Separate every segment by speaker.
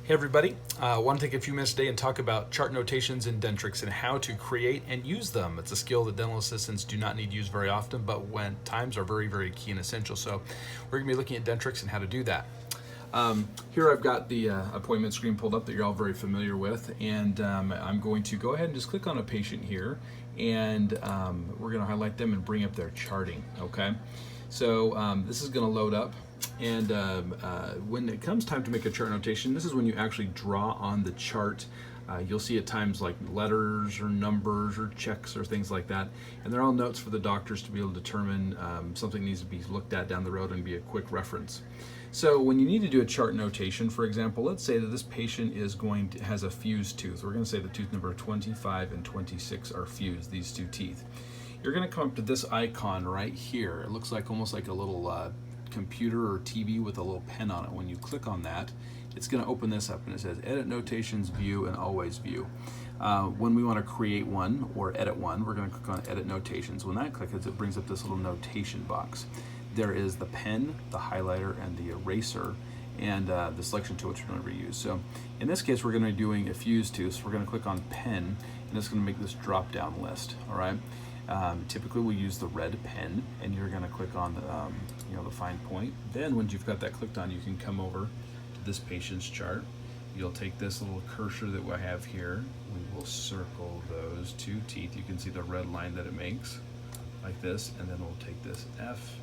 Speaker 1: Hey everybody, I want to take a few minutes today and talk about chart notations in Dentrix and how to create and use them. It's a skill that dental assistants do not need to use very often, but when times are very, very key and essential. So we're going to be looking at Dentrix and how to do that. Here I've got the appointment screen pulled up that you're all very familiar with, and I'm going to go ahead and just click on a patient here, and we're going to highlight them and bring up their charting, okay? So this is going to load up, and when it comes time to make a chart notation, this is when you actually draw on the chart. You'll see at times like letters or numbers or checks or things like that, and they're all notes for the doctors to be able to determine something needs to be looked at down the road and be a quick reference. So when you need to do a chart notation, for example, let's say that this patient has a fused tooth. We're going to say the tooth number 25 and 26 are fused, these two teeth. You're going to come up to this icon right here. It looks like almost like a little computer or TV with a little pen on it. When you click on that, it's going to open this up and it says Edit Notations, View, and Always View. When we want to create one or edit one, we're going to click on Edit Notations. When that clicks, it brings up this little notation box. There is the pen, the highlighter, and the eraser, and the selection tool which we're going to reuse. So in this case, we're going to be doing a fused tooth, so we're going to click on pen, and it's going to make this drop-down list. All right. Typically, we use the red pen, and you're going to click on the fine point. Then, once you've got that clicked on, you can come over to this patient's chart. You'll take this little cursor that we have here. We will circle those two teeth. You can see the red line that it makes, like this, and then we'll take this F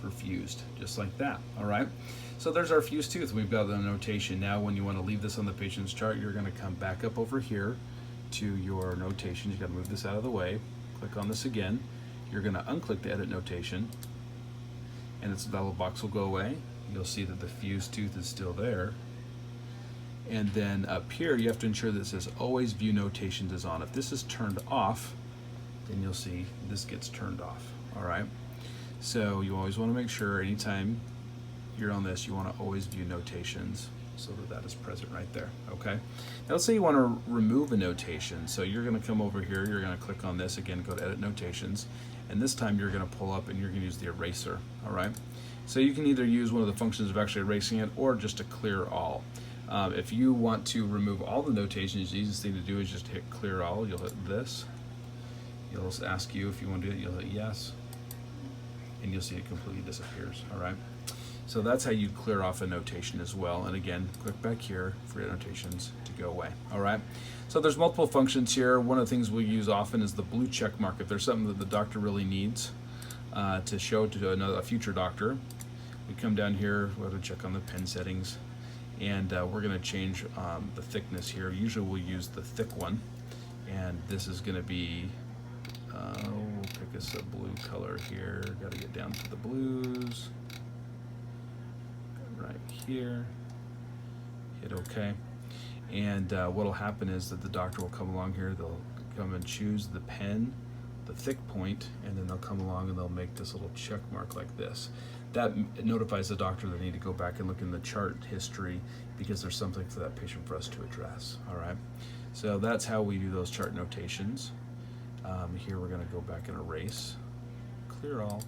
Speaker 1: for fused, just like that. All right. So there's our fused tooth. We've got the notation. Now, when you want to leave this on the patient's chart, you're going to come back up over here to your notations. You've got to move this out of the way. Click on this again. You're going to unclick the edit notation, and that little box will go away. You'll see that the fused tooth is still there. And then up here, you have to ensure that it says Always View Notations is on. If this is turned off, then you'll see this gets turned off. All right. So you always want to make sure anytime you're on this, you want to always view notations so that is present right there, okay? Now let's say you want to remove a notation. So you're going to come over here, you're going to click on this, again, go to Edit Notations, and this time you're going to pull up and you're going to use the eraser, all right? So you can either use one of the functions of actually erasing it or just to clear all. If you want to remove all the notations, the easiest thing to do is just hit Clear All. You'll hit this. It'll ask you if you want to do it, you'll hit Yes, and you'll see it completely disappears, all right? So that's how you clear off a notation as well. And again, click back here for your notations to go away, all right? So there's multiple functions here. One of the things we use often is the blue check mark. If there's something that the doctor really needs to show to a future doctor, we come down here, we're going to check on the pen settings, and we're going to change the thickness here. Usually we'll use the thick one, and this is going to be we'll pick us a blue color here. Got to get down to the blues. Right here. Hit OK. And what will happen is that the doctor will come along here. They'll come and choose the pen, the thick point, and then they'll come along and they'll make this little check mark like this. That notifies the doctor they need to go back and look in the chart history because there's something for that patient for us to address. All right. So that's how we do those chart notations. Here we're going to go back and erase, clear all,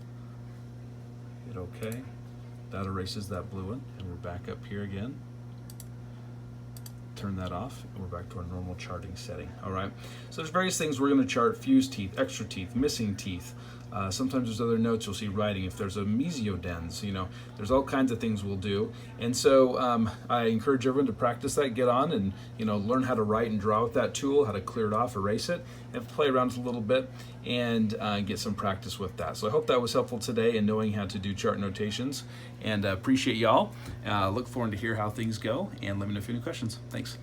Speaker 1: hit OK. That erases that blue one, and we're back up here again. Turn that off, and we're back to our normal charting setting. All right. So there's various things we're going to chart: fused teeth, extra teeth, missing teeth. Sometimes there's other notes you'll see writing. If there's a mesiodens, there's all kinds of things we'll do. And so I encourage everyone to practice that, get on and, learn how to write and draw with that tool, how to clear it off, erase it, and play around with it a little bit and get some practice with that. So I hope that was helpful today in knowing how to do chart notations, and appreciate y'all. Look forward to hear how things go, and let me know if you have any questions. Thanks.